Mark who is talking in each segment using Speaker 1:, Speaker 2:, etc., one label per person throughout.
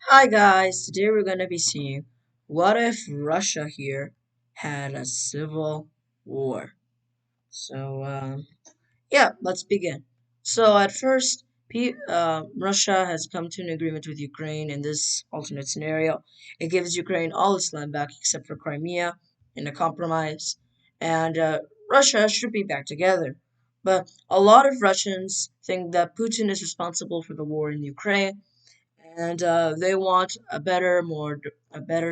Speaker 1: Hi guys, today we're going to be seeing what if Russia here had a civil war. So, yeah, let's begin. So, at first, Russia has come to an agreement with Ukraine in this alternate scenario. It gives Ukraine all its land back except for Crimea in a compromise, and Russia should be back together. But a lot of Russians think that Putin is responsible for the war in Ukraine and they want a better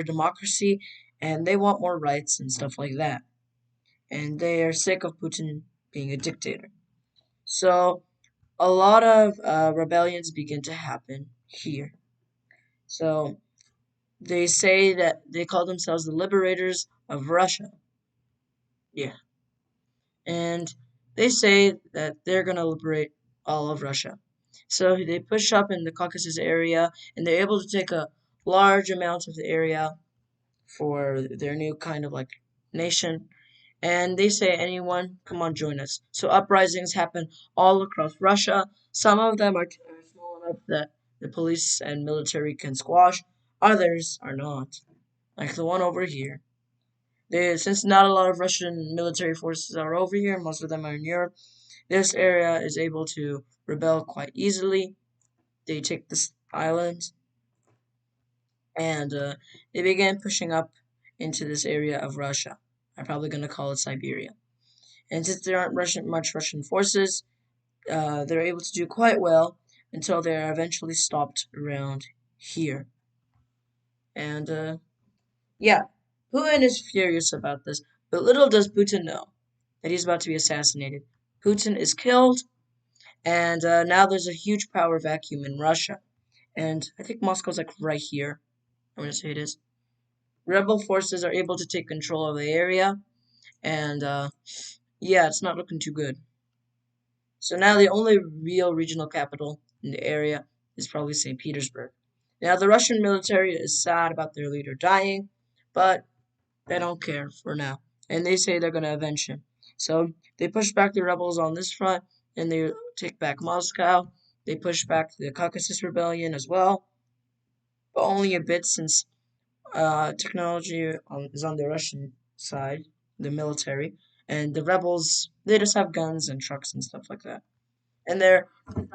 Speaker 1: democracy, and they want more rights and stuff like that. And they are sick of Putin being a dictator. So a lot of rebellions begin to happen here. So they say that they call themselves the liberators of Russia. Yeah, and they say that they're gonna liberate all of Russia. So they push up in the Caucasus area, and they're able to take a large amount of the area for their new kind of like nation. And they say, anyone, come on, join us. So uprisings happen all across Russia. Some of them are small enough that the police and military can squash. Others are not, like the one over here. Since not a lot of Russian military forces are over here, most of them are in Europe, this area is able to rebel quite easily. They take this island and they began pushing up into this area of Russia. I'm probably going to call it Siberia. And since there aren't much Russian forces, they're able to do quite well until they're eventually stopped around here. And yeah, Putin is furious about this, but little does Putin know that he's about to be assassinated. Putin is killed, and now there's a huge power vacuum in Russia. And I think Moscow's like right here. I'm going to say it is. Rebel forces are able to take control of the area, and yeah, it's not looking too good. So now the only real regional capital in the area is probably St. Petersburg. Now the Russian military is sad about their leader dying, but they don't care for now, and they say they're going to avenge him. So they push back the rebels on this front, and they take back Moscow. They push back the Caucasus Rebellion as well, but only a bit since is on the Russian side, the military, and the rebels, they just have guns and trucks and stuff like that. And they're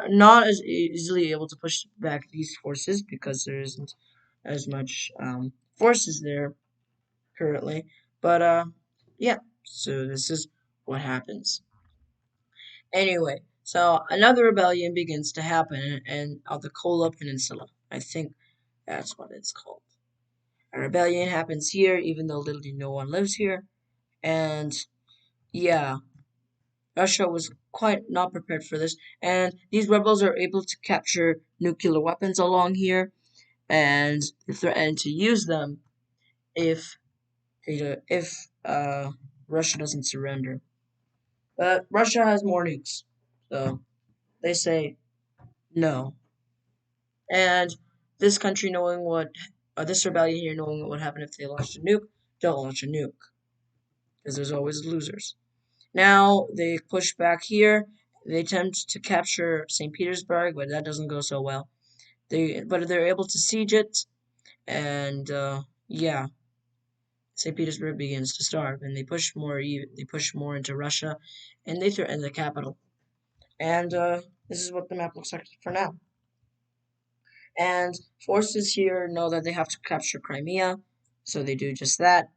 Speaker 1: not as easily able to push back these forces because there isn't as much forces there currently. But yeah, so this is what happens. Anyway, so another rebellion begins to happen on the Kola Peninsula. I think that's what it's called. A rebellion happens here, even though literally no one lives here. And yeah, Russia was quite not prepared for this. And these rebels are able to capture nuclear weapons along here, and they threaten to use them if if Russia doesn't surrender. But Russia has more nukes, so they say no. And this country, knowing this rebellion here, knowing what would happen if they launched a nuke, don't launch a nuke because there's always losers. Now they push back here. They attempt to capture St. Petersburg, but that doesn't go so well. But they're able to siege it, and yeah, St. Petersburg begins to starve, and they push more into Russia, and they threaten the capital. And this is what the map looks like for now. And forces here know that they have to capture Crimea, so they do just that,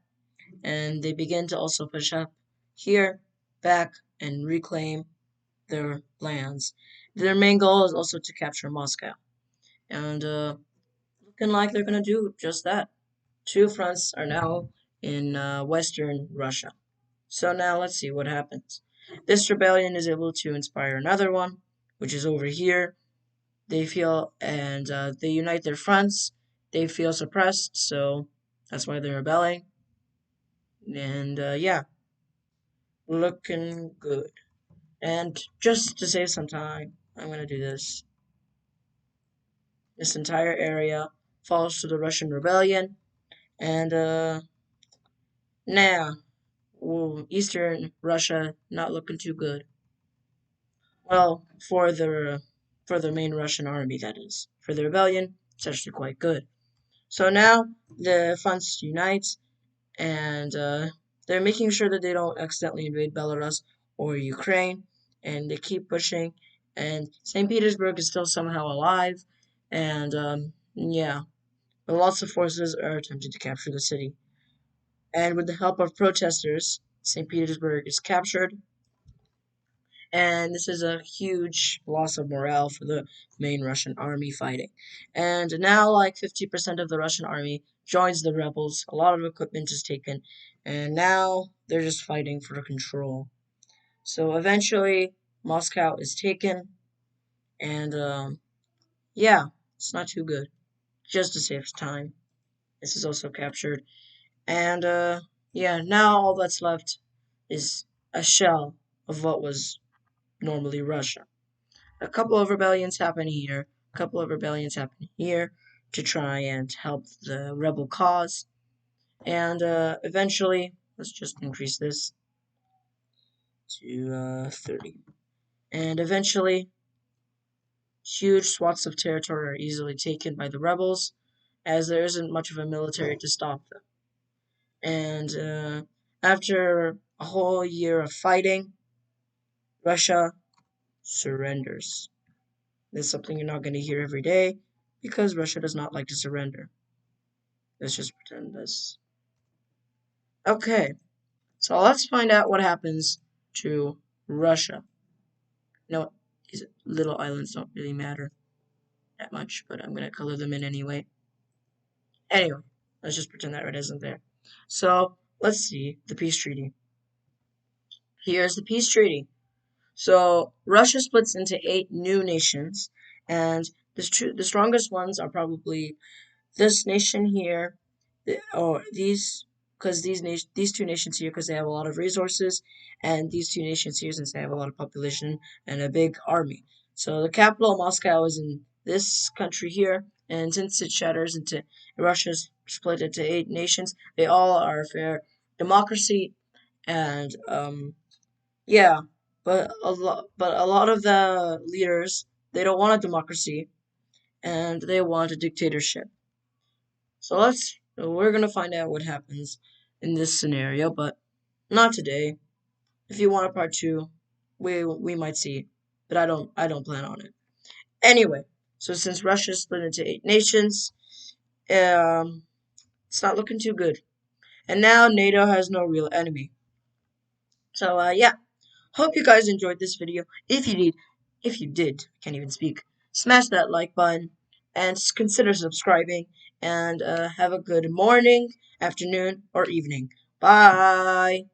Speaker 1: and they begin to also push up here, back, and reclaim their lands. Their main goal is also to capture Moscow, and looking like they're gonna do just that. Two fronts are now in western Russia. So now let's see what happens. This rebellion is able to inspire another one, which is over here. They feel and they unite their fronts. They feel suppressed, so that's why they're rebelling. And yeah, looking good. And just to save some time, I'm gonna do this. This entire area falls to the Russian rebellion, and now Eastern Russia not looking too good. Well, for the main Russian army, that is. For the rebellion, it's actually quite good. So now the fronts unite, and they're making sure that they don't accidentally invade Belarus or Ukraine, and they keep pushing. And St. Petersburg is still somehow alive, and yeah, but lots of forces are attempting to capture the city. And with the help of protesters, St. Petersburg is captured, and this is a huge loss of morale for the main Russian army fighting. And now, like 50% of the Russian army joins the rebels. A lot of equipment is taken, and now they're just fighting for control. So eventually, Moscow is taken, and yeah, it's not too good. Just to save time, this is also captured, and yeah, now all that's left is a shell of what was normally Russia. A couple of rebellions happen here, a couple of rebellions happen here to try and help the rebel cause, and eventually, let's just increase this to 30. And eventually, huge swaths of territory are easily taken by the rebels, as there isn't much of a military to stop them. And after a whole year of fighting, Russia surrenders. This is something you're not going to hear every day because Russia does not like to surrender. Let's just pretend this. Okay, so let's find out what happens to Russia. You know what? These little islands don't really matter that much, but I'm going to color them in anyway. Anyway, let's just pretend that it isn't there. So let's see the peace treaty. Here's the peace treaty. So Russia splits into 8 new nations, and the strongest ones are probably this nation here, or these, because these 2 nations here, because they have a lot of resources, and these 2 nations here, since they have a lot of population and a big army. So the capital, Moscow, is in this country here, and since it shatters into Russia's split into 8 nations, they all are fair democracy, and yeah, but a lot of the leaders, they don't want a democracy, and they want a dictatorship. So we're gonna find out what happens in this scenario, but not today. If you want a part two, we might see, but I don't plan on it. Anyway, so since Russia split into 8 nations, um, it's not looking too good, and now NATO has no real enemy. So yeah, hope you guys enjoyed this video. If you did, I can't even speak. Smash that like button and consider subscribing. And have a good morning, afternoon, or evening. Bye.